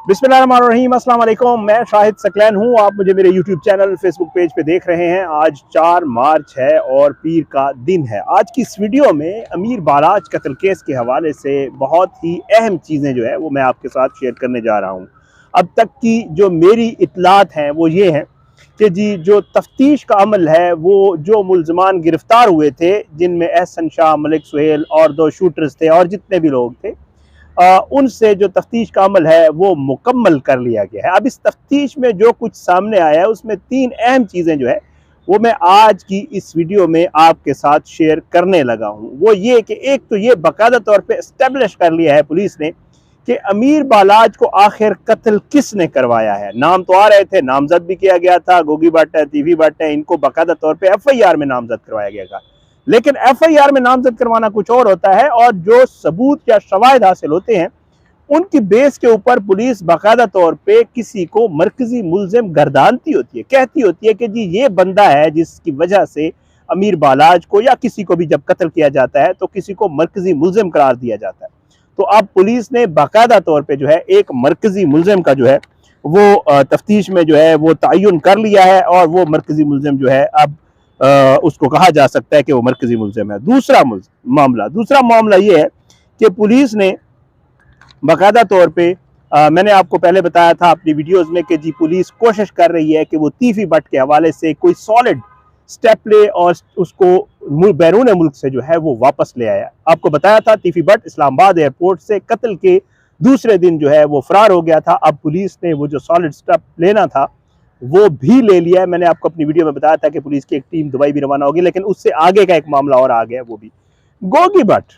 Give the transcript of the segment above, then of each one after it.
बिस्मिल्लाहिर्रहमानिर्रहीम, अस्सलाम वालेकुम। मैं शाहिद सकलैन हूँ। आप मुझे मेरे यूट्यूब चैनल फेसबुक पेज पे देख रहे हैं। आज 4 मार्च है और पीर का दिन है। आज की इस वीडियो में अमीर बालाज कत्ल केस के हवाले से बहुत ही अहम चीज़ें जो है वो मैं आपके साथ शेयर करने जा रहा हूँ। अब तक की जो मेरी इत्तलात हैं वो ये हैं कि जी जो तफ्तीश का अमल है वो जो मुल्ज़मान गिरफ़्तार हुए थे, जिनमें एहसन शाह, मलिक सुहेल और 2 शूटर्स थे और जितने भी लोग थे, उनसे जो तफ्तीश का अमल है वो मुकम्मल कर लिया गया है। अब इस तफ्तीश में जो कुछ सामने आया है उसमें 3 अहम चीज़ें जो है वो मैं आज की इस वीडियो में आपके साथ शेयर करने लगा हूँ। वो ये कि एक तो ये बाकायदा तौर पे इस्टेब्लिश कर लिया है पुलिस ने कि अमीर बालाज को आखिर कत्ल किसने करवाया है। नाम तो आ रहे थे, नामजद भी किया गया था, गोगी भट्ट है, तीफी भट्ट है, इनको बाकायदा तौर पे FIR में नामजद करवाया गया था। लेकिन FIR में नामजद करवाना कुछ और होता है और जो सबूत या शवाहिद हासिल होते हैं उनकी बेस के ऊपर पुलिस बाकायदा तौर पे किसी को मरकजी मुल्जिम गर्दानती होती है, कहती होती है कि जी ये बंदा है जिसकी वजह से अमीर बालाज को या किसी को भी जब कत्ल किया जाता है तो किसी को मरकजी मुल्जिम करार दिया जाता है। तो अब पुलिस ने बाकायदा तौर पे जो है एक मरकजी मुल्जिम का जो है वो तफ्तीश में जो है वो तयन कर लिया है और वो मरकजी मुल्जिम जो है अब उसको कहा जा सकता है कि वो मरकजी मुल्जिम है। दूसरा मामला ये है कि पुलिस ने बाकायदा तौर पे मैंने आपको पहले बताया था अपनी वीडियोस में कि जी पुलिस कोशिश कर रही है कि वो तीफी भट्ट के हवाले से कोई सॉलिड स्टेप ले और उसको बैरून मुल्क से जो है वो वापस ले आया। आपको बताया था तीफी भट्ट इस्लामाबाद एयरपोर्ट से कत्ल के दूसरे दिन जो है वो फरार हो गया था। अब पुलिस ने वो जो सॉलिड स्टेप लेना था वो भी ले लिया है। मैंने आपको अपनी वीडियो में बताया था कि पुलिस की एक टीम दुबई भी रवाना होगी, लेकिन उससे आगे का एक मामला और आ गया। वो भी गोगी भट्ट,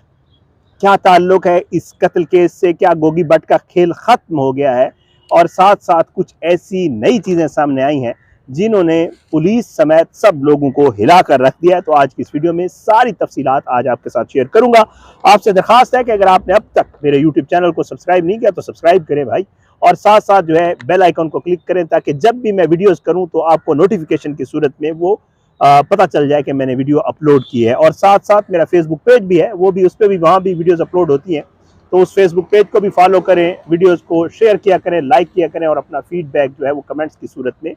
क्या ताल्लुक है इस कत्ल केस से? क्या गोगी भट्ट का खेल खत्म हो गया है? और साथ साथ कुछ ऐसी नई चीजें सामने आई हैं जिन्होंने पुलिस समेत सब लोगों को हिला कर रख दिया है। तो आज की इस वीडियो में सारी तफसीलात आज आपके साथ शेयर करूंगा। आपसे दरखास्त है कि अगर आपने अब तक मेरे यूट्यूब चैनल को सब्सक्राइब नहीं किया तो सब्सक्राइब करें भाई, और साथ साथ जो है बेल आइकन को क्लिक करें ताकि जब भी मैं वीडियोस करूं तो आपको नोटिफिकेशन की सूरत में वो पता चल जाए कि मैंने वीडियो अपलोड की है। और साथ साथ मेरा फेसबुक पेज भी है, वो भी उस पर भी वहाँ भी वीडियोस अपलोड होती हैं, तो उस फेसबुक पेज को भी फॉलो करें, वीडियोस को शेयर किया करें, लाइक किया करें और अपना फीडबैक जो है वो कमेंट्स की सूरत में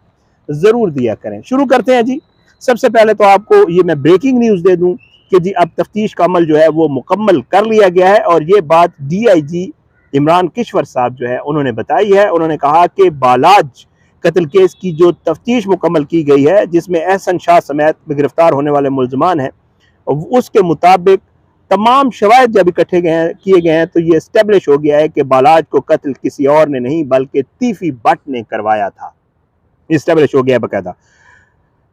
ज़रूर दिया करें। शुरू करते हैं जी। सबसे पहले तो आपको ये मैं ब्रेकिंग न्यूज़ दे दूँ कि जी अब तफ्तीश का अमल जो है वो मुकम्मल कर लिया गया है और ये बात DIG इमरान किश्वर साहब जो है उन्होंने बताई है। उन्होंने कहा कि बालाज कत्ल केस की जो तफ्तीश मुकम्मल की गई है, जिसमें एहसन शाह समेत गिरफ्तार होने वाले मुल्जमान हैं, उसके मुताबिक तमाम शवाहिद जब इकट्ठे किए गए हैं तो ये इस्टेब्लिश हो गया है कि बालाज को कत्ल किसी और ने नहीं बल्कि तीफी भट्ट ने करवाया था। इस्टेब्लिश हो गया बाकायदा।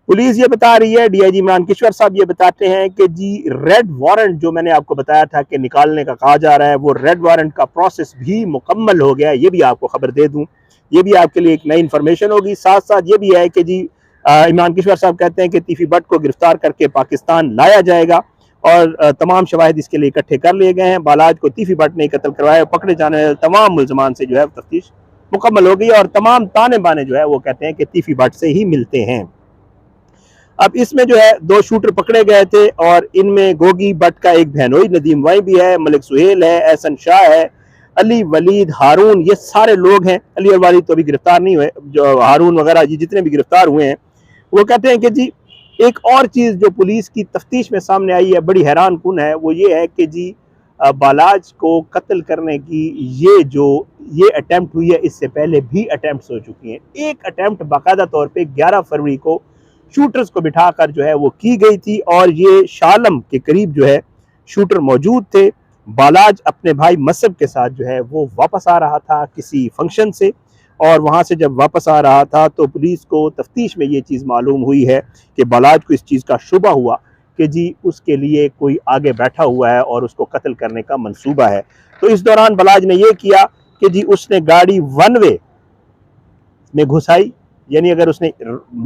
पुलिस ये बता रही है, DIG इमरान किश्वर साहब ये बताते हैं कि जी रेड वारंट जो मैंने आपको बताया था कि निकालने का कहा जा रहा है, वो रेड वारंट का प्रोसेस भी मुकम्मल हो गया है। ये भी आपको खबर दे दूं, ये भी आपके लिए एक नई इन्फॉर्मेशन होगी। साथ साथ ये भी है कि जी इमरान किश्वर साहब कहते हैं कि तीफी भट्ट को गिरफ्तार करके पाकिस्तान लाया जाएगा और तमाम शवाहिद इसके लिए इकट्ठे कर लिए गए हैं। बालाज को तीफी भट्ट ने कत्ल करवाया। पकड़े जाने वाले तमाम मुल्जमान से जो है तफ्तीश मुकम्मल हो गई और तमाम ताने बाने जो है वो कहते हैं कि तीफी भट्ट से ही मिलते हैं। अब इसमें जो है 2 शूटर पकड़े गए थे और इनमें गोगी भट्ट का एक बहनोई नदीम वाई भी है, मलिक सुहेल है, एहसन शाह है, अली वलीद, हारून, ये सारे लोग हैं। अली और वलीद तो अभी गिरफ्तार नहीं हुए, जो हारून वगैरह ये जितने भी गिरफ्तार हुए हैं वो कहते हैं कि जी एक और चीज़ जो पुलिस की तफ्तीश में सामने आई है बड़ी हैरान कुन है, वो ये है कि जी बालाज को कत्ल करने की ये अटैम्प्ट हुई है, इससे पहले भी अटैम्प्ट हो चुकी हैं। एक अटैम्प्ट बाकायदा तौर पर 11 फरवरी को शूटर्स को बिठाकर जो है वो की गई थी और ये शालम के करीब जो है शूटर मौजूद थे। बालाज अपने भाई मसब के साथ जो है वो वापस आ रहा था किसी फंक्शन से, और वहाँ से जब वापस आ रहा था तो पुलिस को तफ्तीश में ये चीज़ मालूम हुई है कि बालाज को इस चीज़ का शुबा हुआ कि जी उसके लिए कोई आगे बैठा हुआ है और उसको कत्ल करने का मंसूबा है। तो इस दौरान बालाज ने यह किया कि जी उसने गाड़ी 1 वे में घुसाई, यानी अगर उसने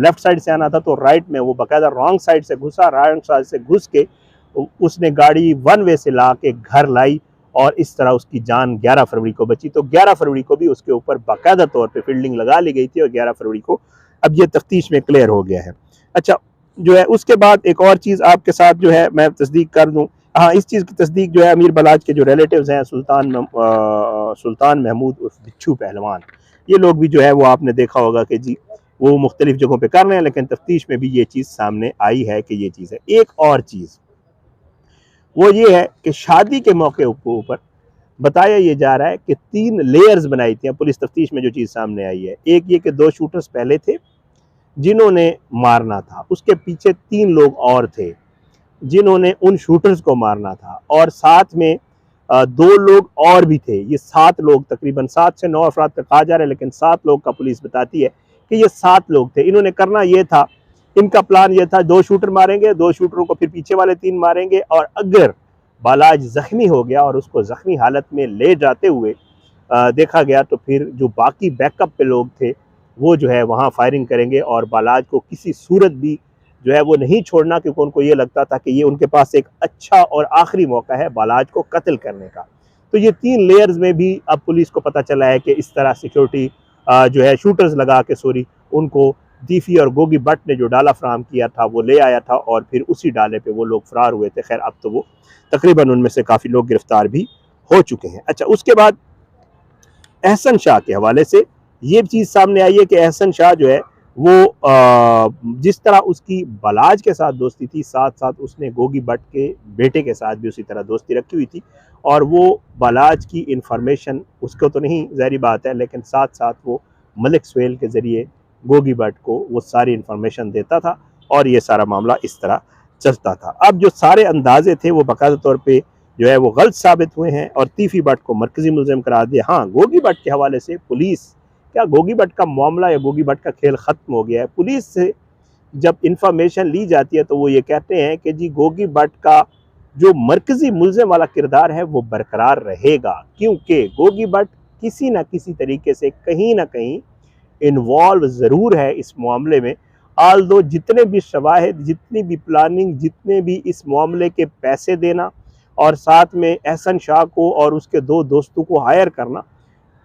लेफ्ट साइड से आना था तो राइट में वो बाकायदा रॉन्ग साइड से घुसा, रॉन्ग साइड से घुस के उसने गाड़ी 1 वे से ला के घर लाई और इस तरह उसकी जान 11 फरवरी को बची। तो 11 फरवरी को भी उसके ऊपर बाकायदा तौर पे फील्डिंग लगा ली गई थी और 11 फरवरी को अब ये तफ्तीश में क्लियर हो गया है। अच्छा, जो है उसके बाद एक और चीज़ आपके साथ जो है मैं तस्दीक कर दूँ। हाँ, इस चीज़ की तस्दीक जो है अमीर बालाज के जो रिलेटिव्स हैं सुल्तान महमूद उर्फ बिच्छू पहलवान, ये लोग भी जो है वो आपने देखा होगा कि जी वो मुख्तलिफ जगहों पे कर रहे हैं, लेकिन तफ्तीश में भी ये चीज़ सामने आई है कि ये चीज़ है। एक और चीज़ वो ये है कि शादी के मौके के ऊपर बताया ये जा रहा है कि 3 लेयर्स बनाई थी। पुलिस तफ्तीश में जो चीज़ सामने आई है, एक ये कि 2 शूटर्स पहले थे जिन्होंने मारना था, उसके पीछे 3 लोग और थे जिन्होंने उन शूटर्स को मारना था, और साथ में 2 लोग और भी थे। ये 7 लोग, तकरीबन 7 से 9 अफराद का कहा जा रहा है, लेकिन 7 लोग का पुलिस बताती है कि ये 7 लोग थे। इन्होंने करना ये था, इनका प्लान ये था 2 शूटर मारेंगे, 2 शूटरों को फिर पीछे वाले 3 मारेंगे, और अगर बालाज जख्मी हो गया और उसको जख्मी हालत में ले जाते हुए देखा गया तो फिर जो बाकी बैकअप पे लोग थे वो जो है वहाँ फायरिंग करेंगे, और बालाज को किसी सूरत भी जो है वो नहीं छोड़ना, क्योंकि उनको ये लगता था कि ये उनके पास एक अच्छा और आखिरी मौका है बालाज को कत्ल करने का। तो ये 3 लेयर्स में भी अब पुलिस को पता चला है कि इस तरह सिक्योरिटी जो है शूटर्स लगा के उनको दीफी और गोगी भट्ट ने जो डाला फराहम किया था वो ले आया था, और फिर उसी डाले पे वो लोग फरार हुए थे। खैर अब तो वो तकरीबन उनमें से काफ़ी लोग गिरफ्तार भी हो चुके हैं। अच्छा, उसके बाद एहसन शाह के हवाले से ये चीज़ सामने आई है कि एहसन शाह जो है वो जिस तरह उसकी बालाज के साथ दोस्ती थी, साथ साथ उसने गोगी भट्ट के बेटे के साथ भी उसी तरह दोस्ती रखी हुई थी, और वो बालाज की इंफॉर्मेशन उसको तो नहीं, ज़ाहिर बात है, लेकिन साथ साथ वो मलिक सुहेल के ज़रिए गोगी भट्ट को वो सारी इंफॉर्मेशन देता था, और ये सारा मामला इस तरह चलता था। अब जो सारे अंदाजे थे वो बाकायदा तौर पर जो है वो गलत साबित हुए हैं, और तीफी भट्ट को मरकजी मुलजिम करार दिया। हाँ, गोगी भट्ट के हवाले से पुलिस, क्या गोगी भट्ट का मामला या गोगी भट्ट का खेल ख़त्म हो गया है? पुलिस से जब इंफॉर्मेशन ली जाती है तो वो ये कहते हैं कि जी गोगी भट्ट का जो मरकजी मुलजिम वाला किरदार है वो बरकरार रहेगा, क्योंकि गोगी भट्ट किसी न किसी तरीके से कहीं ना कहीं इन्वॉल्व ज़रूर है इस मामले में। आल दो जितने भी शवाहिद, जितनी भी प्लानिंग, जितने भी इस मामले के पैसे देना, और साथ में एहसन शाह को और उसके 2 दोस्तों को हायर करना,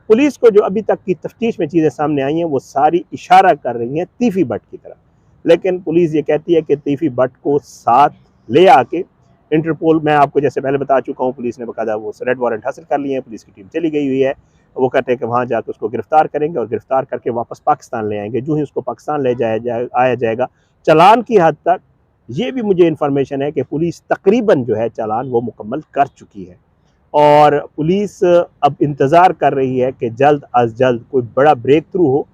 पुलिस को जो अभी तक की तफ्तीश में चीज़ें सामने आई हैं वो सारी इशारा कर रही हैं तीफी भट्ट की तरफ। लेकिन पुलिस ये कहती है कि तीफी भट्ट को साथ ले आके इंटरपोल, मैं आपको जैसे पहले बता चुका हूँ, पुलिस ने बकायदा वो रेड वारंट हासिल कर लिए हैं, पुलिस की टीम चली गई हुई है। वो कहते हैं कि वहाँ जाकर उसको गिरफ्तार करेंगे और गिरफ्तार करके वापस पाकिस्तान ले आएंगे। जो ही उसको पाकिस्तान ले आया जाएगा, चालान की हद तक ये भी मुझे इन्फॉर्मेशन है कि पुलिस तकरीबन जो है चालान वो मुकम्मल कर चुकी है, और पुलिस अब इंतज़ार कर रही है कि जल्द अज जल्द कोई बड़ा ब्रेक थ्रू हो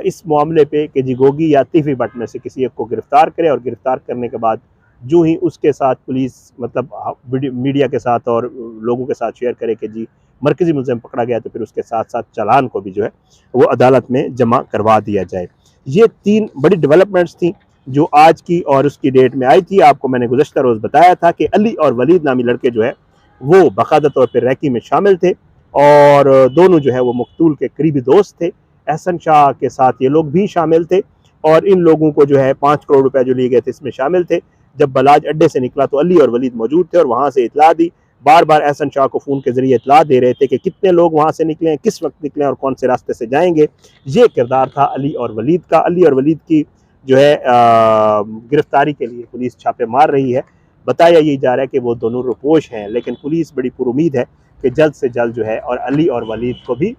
इस मामले पे कि जी गोगी या तीफी भट्ट में से किसी एक को गिरफ़्तार करे, और गिरफ़्तार करने के बाद जो ही उसके साथ पुलिस मतलब मीडिया के साथ और लोगों के साथ शेयर करे कि जी मरकज़ी मुलज़िम पकड़ा गया, तो फिर उसके साथ साथ चालान को भी जो है वो अदालत में जमा करवा दिया जाए। ये 3 बड़ी डेवलपमेंट्स थी जो आज की और उसकी डेट में आई थी। आपको मैंने गुज़श्ता रोज़ बताया था कि अली और वलीद नामी लड़के जो है वो बाकायदा तौर पर रैकी में शामिल थे, और दोनों जो है वो मकतूल के करीबी दोस्त थे। एहसन शाह के साथ ये लोग भी शामिल थे, और इन लोगों को जो है 5 करोड़ रुपए जो लिए गए थे इसमें शामिल थे। जब बालाज अड्डे से निकला तो अली और वलीद मौजूद थे, और वहाँ से इतला दी, बार बार एहसन शाह को फ़ोन के ज़रिए इतला दे रहे थे कि कितने लोग वहाँ से निकले हैं, किस वक्त निकले और कौन से रास्ते से जाएंगे। ये किरदार था अली और वलीद का। अली और वलीद की जो है गिरफ्तारी के लिए पुलिस छापे मार रही है। बताया ये जा रहा है कि वो दोनों रुपोश हैं, लेकिन पुलिस बड़ी पुरुमीद है कि जल्द से जल्द जो है और अली और वलीद को भी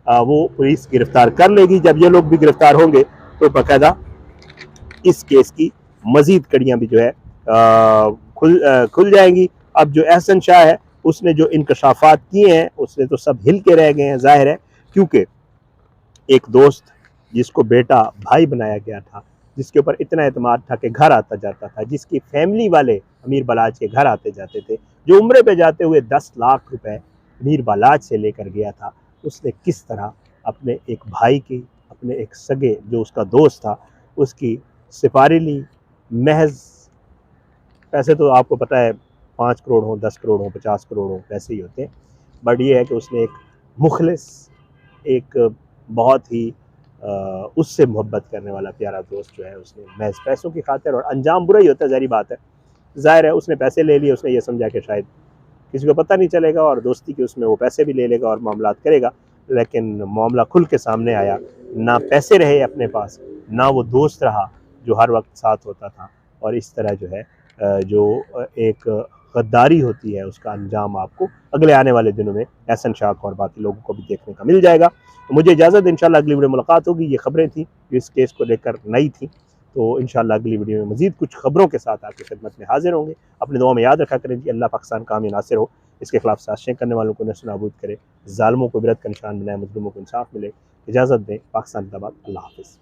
वो पुलिस गिरफ्तार कर लेगी। जब ये लोग भी गिरफ्तार होंगे तो बाकायदा इस केस की मजीद कड़ियाँ भी जो है खुल जाएंगी। अब जो एहसन शाह है उसने जो इंकशाफात किए हैं उसने तो सब हिल के रह गए हैं, जाहिर है, क्योंकि एक दोस्त जिसको बेटा भाई बनाया गया था, जिसके ऊपर इतना एतमाद था कि घर आता जाता था, जिसकी फैमिली वाले अमीर बालाज के घर आते जाते थे, जो उम्रे पे जाते हुए 10 लाख रुपए अमीर बालाज से लेकर गया था, उसने किस तरह अपने एक भाई की, अपने एक सगे जो उसका दोस्त था, उसकी सिपारी ली। महज पैसे तो आपको पता है 5 करोड़ हो, 10 करोड़ हो, 50 करोड़ हो, वैसे ही होते हैं, बट ये है कि उसने एक मुखलिस, एक बहुत ही उससे मोहब्बत करने वाला प्यारा दोस्त जो है उसने महज पैसों की खातिर, और अंजाम बुरा ही होता है, ज़ाहिर बात है, ज़ाहिर है उसने पैसे ले लिए, उसने ये समझा कि शायद किसी को पता नहीं चलेगा और दोस्ती की उसमें वो पैसे भी ले लेगा और मामलात करेगा, लेकिन मामला खुल के सामने आया। ना पैसे रहे अपने पास, ना वो दोस्त रहा जो हर वक्त साथ होता था, और इस तरह जो है जो एक गद्दारी होती है उसका अंजाम आपको अगले आने वाले दिनों में एहसन शाह और बाकी लोगों को भी देखने का मिल जाएगा। तो मुझे इजाज़त, इंशाल्लाह अगली वीडियो मुलाकात होगी। ये खबरें थी जो इस केस को लेकर नई थी, तो इंशाल्लाह अगली वीडियो में मज़ीद कुछ खबरों के साथ आपकी खिदमत में हाजिर होंगे। अपने दुआ में याद रखा करें जी, अल्लाह पाकिस्तान का हामी नासिर हो, इसके खिलाफ साजिशें करने वालों को नस्ल नाबूद करे, ज़ालिमों को इबरत का निशान बनाए, मज़लूमों को इंसाफ मिले। इजाज़त दें, पाकिस्तान जिंदाबाद, अल्लाह हाफ़िज़।